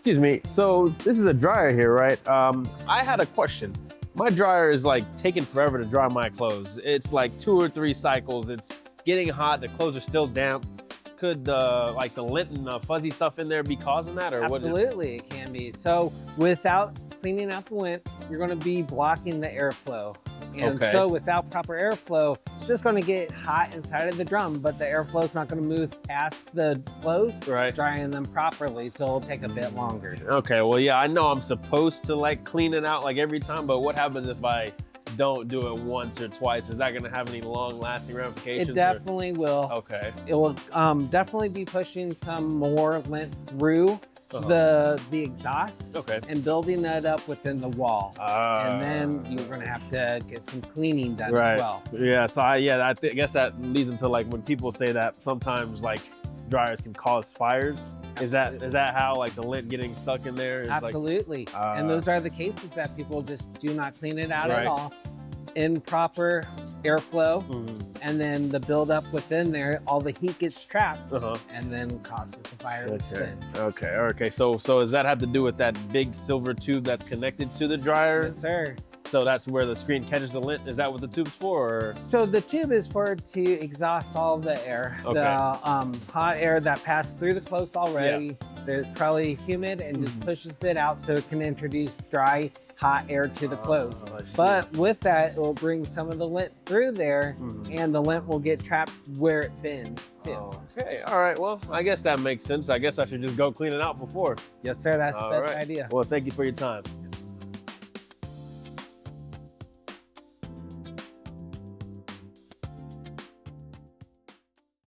Excuse me. So this is a dryer here, right? I had a question. My dryer is like taking forever to dry my clothes. It's like 2 or 3 cycles. It's getting hot. The clothes are still damp. Could like the lint and fuzzy stuff in there be causing that, or Absolutely, it can be. So without cleaning out the lint, you're going to be blocking the airflow. And so without proper airflow, it's just going to get hot inside of the drum, but the airflow is not going to move past the clothes, drying them properly, so it'll take a bit longer. Okay, well, yeah, I know I'm supposed to like clean it out like every time, but what happens if I don't do it once or twice? Is that going to have any long-lasting ramifications? It definitely will. Okay. It will definitely be pushing some more lint through the exhaust and building that up within the wall. And then you're going to have to get some cleaning done as well. Yeah, so I guess that leads into like when people say that sometimes like dryers can cause fires. Is that how like the lint getting stuck in there is? Absolutely. And those are the cases that people just do not clean it out at all. Improper airflow, and then the buildup within there, all the heat gets trapped, and then causes the fire within. Okay. So does that have to do with that big silver tube that's connected to the dryer? Yes, sir. So that's where the screen catches the lint. Is that what the tube's for? Or? So the tube is for to exhaust all the air, the hot air that passed through the clothes already. There's probably humid and just pushes it out so it can introduce dry, hot air to the clothes. But with that, it will bring some of the lint through there, and the lint will get trapped where it bends too. Okay, all right. Well, I guess that makes sense. I guess I should just go clean it out before. Yes, sir. That's the best idea. Well, thank you for your time.